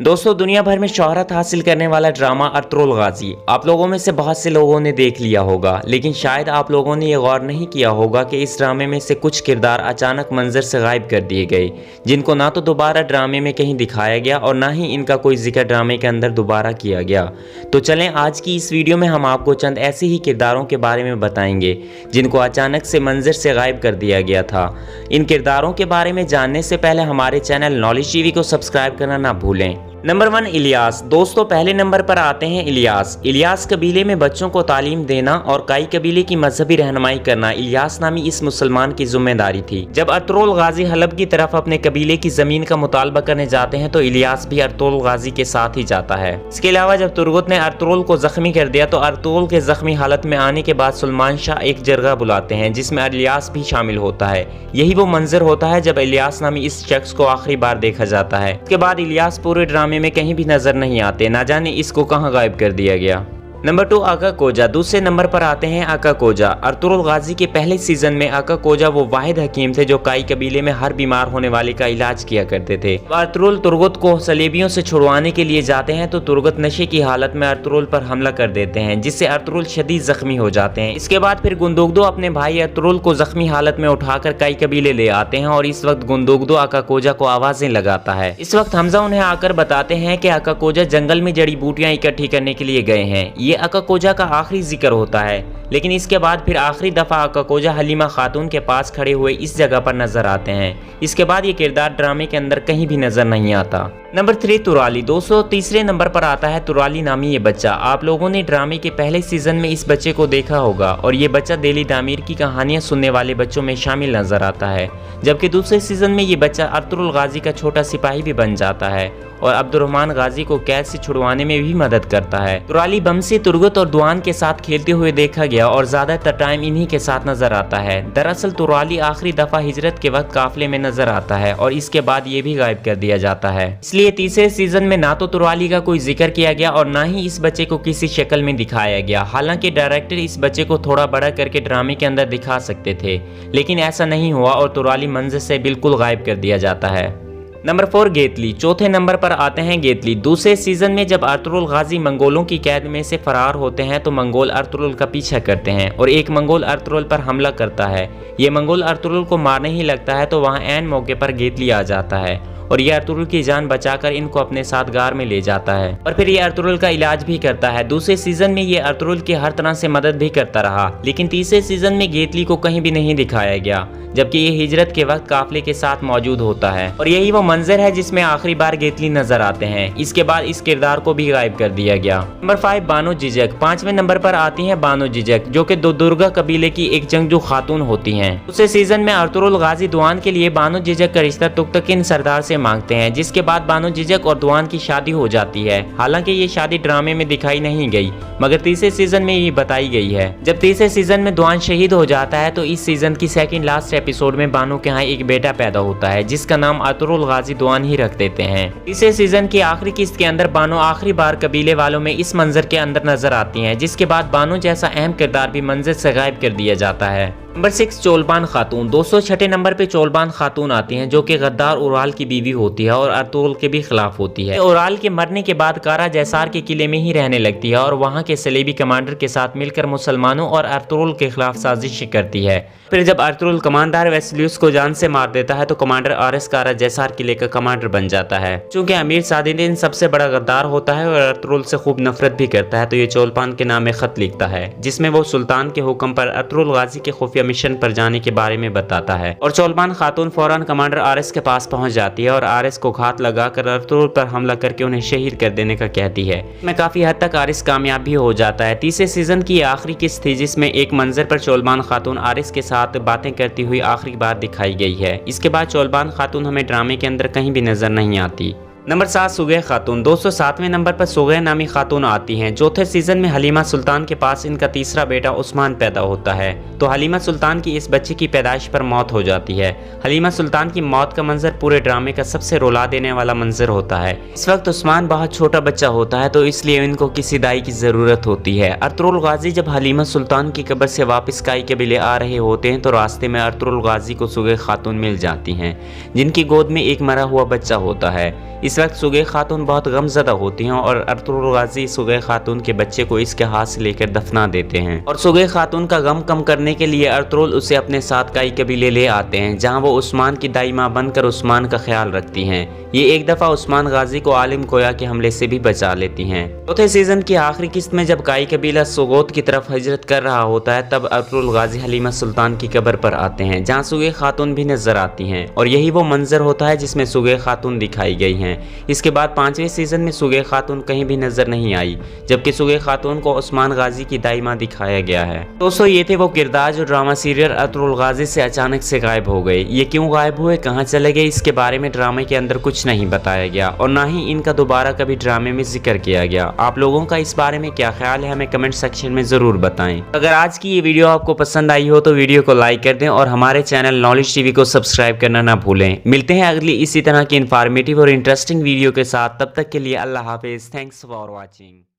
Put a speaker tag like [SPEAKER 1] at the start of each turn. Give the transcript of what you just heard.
[SPEAKER 1] दोस्तों, दुनिया भर में शोहरत हासिल करने वाला ड्रामा अर्तुगरुल गाजी आप लोगों में से बहुत से लोगों ने देख लिया होगा, लेकिन शायद आप लोगों ने यह गौर नहीं किया होगा कि इस ड्रामे में से कुछ किरदार अचानक मंजर से गायब कर दिए गए, जिनको ना तो दोबारा ड्रामे में कहीं दिखाया गया और ना ही इनका कोई जिक्र ड्रामे के अंदर दोबारा किया गया। तो चलें, आज की इस वीडियो में हम आपको चंद ऐसे ही किरदारों के बारे में बताएंगे जिनको अचानक से मंजर से गायब कर दिया गया था। इन किरदारों के बारे में जानने से पहले हमारे चैनल नॉलेज टीवी को सब्सक्राइब करना ना भूलें। नंबर 1, इलियास। दोस्तों, पहले नंबर पर आते हैं इलियास कबीले में बच्चों को तालीम देना और काई कबीले की मजहबी रहनुमाई करना इलियास नामी इस मुसलमान की जिम्मेदारी थी। जब अर्तुगरुल गाजी हलब की तरफ अपने कबीले की जमीन का मुतालबा करने जाते हैं तो इलियास भी अर्तुगरुल गाजी के साथ ही जाता है। इसके अलावा जब तुर्गुत ने अर्तुगरुल को जख्मी कर दिया तो अर्तुगरुल के जख्मी हालत में आने के बाद सुलेमान शाह एक जरगा बुलाते हैं जिसमें इलियास भी शामिल होता है। यही वो मंजर होता है जब इलियास नामी इस शख्स को आखिरी बार देखा जाता है। इसके बाद इलियास पूरे ड्रामे में कहीं भी नजर नहीं आते, ना जाने इसको कहां गायब कर दिया गया। नंबर 2, आका कोजा। दूसरे नंबर पर आते हैं आका कोजा। अर्तुगरुल गाजी के पहले सीजन में आका कोजा वो वाहिद हकीम थे जो काई कबीले में हर बीमार होने वाले का इलाज किया करते थे। अर्तुगरुल तुर्गुत को सलेबियों से छुड़वाने के लिए जाते हैं तो तुर्गुत नशे की हालत में अर्तुगरुल पर हमला कर देते हैं, जिससे अर्तुगरुल शदीद जख्मी हो जाते हैं। इसके बाद फिर गुंदुगदो अपने भाई अर्तुगरुल को जख्मी हालत में उठाकर काई कबीले ले आते हैं और इस वक्त गुंदुगदो आका कोजा को आवाजें लगाता है। इस वक्त हमजा उन्हें आकर बताते हैं कि आका कोजा जंगल में जड़ी बूटियां इकट्ठी करने के लिए गए हैं। ये आका कोजा का आखिरी जिक्र होता है, लेकिन इसके बाद फिर आखिरी दफा आका कोजा हलीमा खातून के पास खड़े हुए इस जगह पर नजर आते हैं। इसके बाद ये किरदार ड्रामे के अंदर कहीं भी नजर नहीं आता। नंबर 3, तुराली। दोस्तों, तीसरे नंबर पर आता है तुराली नामी ये बच्चा। आप लोगों ने ड्रामे के पहले सीजन में इस बच्चे को देखा होगा और ये बच्चा दिली दामिर की कहानियां सुनने वाले बच्चों में शामिल नजर आता है, जबकि दूसरे सीजन में ये बच्चा अर्तुगरुल गाजी का छोटा सिपाही भी बन जाता है और अब्दुर्रहमान गाजी को कैद से छुड़वाने में भी मदद करता है। तुराली बमसी, तुर्गुत और दुआन के साथ खेलते हुए देखा गया और ज्यादातर टाइम इन्हीं के साथ नजर आता है। दरअसल तुराली आखिरी दफा हिजरत के वक्त काफिले में नजर आता है और इसके बाद ये भी गायब कर दिया जाता है। इसलिए तीसरे सीजन में ना तो तुराली का कोई जिक्र किया गया और ना ही इस बच्चे को किसी शक्ल में दिखाया गया। हालांकि डायरेक्टर इस बच्चे को थोड़ा बड़ा करके ड्रामे के अंदर दिखा सकते थे, लेकिन ऐसा नहीं हुआ और तुराली मंजर से बिल्कुल गायब कर दिया जाता है। नंबर 4, गेतली। चौथे नंबर पर आते हैं गेतली। दूसरे सीजन में जब अर्तुगरुल गाजी मंगोलों की कैद में से फरार होते हैं तो मंगोल अर्तुगरुल का पीछा करते हैं और एक मंगोल अर्तुगरुल पर हमला करता है। ये मंगोल अर्तुगरुल को मारने ही लगता है तो वहाँ ऐन मौके पर गेतली आ जाता है और ये अर्तुगरुल की जान बचाकर इनको अपने साथ गार में ले जाता है और फिर ये अर्तुगरुल का इलाज भी करता है। दूसरे सीजन में ये अर्तुगरुल की हर तरह से मदद भी करता रहा, लेकिन तीसरे सीजन में गेतली को कहीं भी नहीं दिखाया गया, जबकि ये हिजरत के वक्त काफिले के साथ मौजूद होता है और यही वो मंजर है जिसमें आखिरी बार गेतली नजर आते हैं। इसके बाद इस किरदार को भी गायब कर दिया गया। नंबर 5, बानो जिजक। 5वें नंबर पर आती है बानो जिजक, जो कि दुर्गा कबीले की एक जंगजू खातून होती हैं। दूसरे सीजन में अर्तुगरुल गाजी दुआन के लिए बानो जिजक का रिश्ता तुगतकिन सरदार से मांगते हैं, जिसके बाद बानो जिजक और दुआन की शादी हो जाती है। हालांकि ये शादी ड्रामे में दिखाई नहीं गई, मगर तीसरे सीजन में ये बताई गई है। जब तीसरे सीजन में दुआन शहीद हो जाता है तो इस सीजन की सेकंड लास्ट एपिसोड में बानो के यहाँ एक बेटा पैदा होता है जिसका नाम अर्तुगरुल गाजी दुआन ही रख देते हैं। तीसरे सीजन की आखिरी किस्त के अंदर बानो आखिरी बार कबीले वालों में इस मंजर के अंदर नजर आती हैं, जिसके बाद बानो जैसा अहम किरदार भी मंजर से गायब कर दिया जाता है। नंबर 6, चोलबान खातून। दोस्तों, छठे नंबर पे चोलबान खातून आती हैं जो कि गद्दार उराल की बीवी होती है और अर्तुगरुल के भी खिलाफ होती है। उराल के मरने के बाद कारा जैसार के किले में ही रहने लगती है और वहाँ के सलेबी कमांडर के साथ मिलकर मुसलमानों और अर्तुगरुल के खिलाफ साजिश करती है। फिर जब अर्तुगरुल कमांडर वेस्लियस को जान से मार देता है तो कमांडर आरएस कारा जैसार किले का कमांडर बन जाता है। चूंकि अमीर सादिन सबसे बड़ा गद्दार होता है और अर्तुगरुल से खूब नफरत भी करता है, तो ये चोलबान के नाम में खत लिखता है जिसमें वो सुल्तान के हुक्म पर अर्तुगरुल गाजी के खुफिया मिशन पर जाने के बारे में बताता है और चोलबान खातून फौरन कमांडर आरएस के पास पहुंच जाती है और आरएस को घात लगाकर अर्तुगरुल पर हमला करके उन्हें शहीद कर देने का कहती है। मैं काफी हद तक आरएस कामयाब भी हो जाता है। तीसरे सीजन की आखिरी किस्त थी जिसमें एक मंजर पर चोलबान खातून आरएस के साथ बातें करती हुई आखिरी बार दिखाई गई है। इसके बाद चोलबान खातून हमें ड्रामे के अंदर कहीं भी नजर नहीं आती। नंबर 7, सुगैह खातून। दोस्तों, 7वें नंबर पर सुगैह नामी खातून आती हैं। चौथे सीजन में हलीमा सुल्तान के पास इनका तीसरा बेटा उस्मान पैदा होता है तो हलीमा सुल्तान की इस बच्चे की पैदाइश पर मौत हो जाती है। हलीमा सुल्तान की मौत का मंजर पूरे ड्रामे का सबसे रुला देने वाला मंजर होता है। इस वक्त उस्मान बहुत छोटा बच्चा होता है तो इसलिए इनको किसी दाई की जरूरत होती है। अर्तुगरुल गाजी जब हलीमा सुल्तान की कब्र से वापस काई कबीले आ रहे होते हैं तो रास्ते में अर्तुगरुल गाजी को सुगैह खातून मिल जाती हैं जिनकी गोद में एक मरा हुआ बच्चा होता है। इस वक्त सुगै खातून बहुत गमज़दा होती हैं और अर्तुगरुल गाजी सुगै खातून के बच्चे को इसके हाथ से लेकर दफना देते हैं और सुगै खातून का गम कम करने के लिए अर्तुगरुल उसे अपने साथ काई कबीले ले आते हैं, जहां वो उस्मान की दाई माँ बनकर उस्मान का ख्याल रखती हैं। ये एक दफ़ा उस्मान गाजी को आलिम कोया के हमले से भी बचा लेती हैं। चौथे सीजन की आखिरी किस्त में जब काई कबीला सुगोत की तरफ हिजरत कर रहा होता है, तब अर्तुगरुल गाजी हलीमा सुल्तान की कब्र पर आते हैं, जहां सुगै खातून भी नजर आती हैं और यही वो मंजर होता है जिसमें सुगै खातून दिखाई गई हैं। इसके बाद 5वें सीजन में सुगै खातून कहीं भी नजर नहीं आई, जबकि सुगै खातून को उस्मान गाजी की दाई माँ दिखाया गया है। दोस्तों, ये थे वो किरदार जो ड्रामा सीरियल अर्तुगरुल गाजी से अचानक से गायब हो गए। ये क्यों गायब हुए, कहाँ चले गए, इसके बारे में ड्रामे के अंदर कुछ नहीं बताया गया और ना ही इनका दोबारा कभी ड्रामे में जिक्र किया गया। आप लोगों का इस बारे में क्या ख्याल है, हमें कमेंट सेक्शन में जरूर बताएं। अगर आज की ये वीडियो आपको पसंद आई हो तो वीडियो को लाइक कर दें और हमारे चैनल नॉलेज टीवी को सब्सक्राइब करना ना भूलें। मिलते हैं अगली इसी तरह की इन्फॉर्मेटिव और इंटरेस्टिंग वीडियो के साथ। तब तक के लिए अल्लाह हाफिज। Thanks for watching.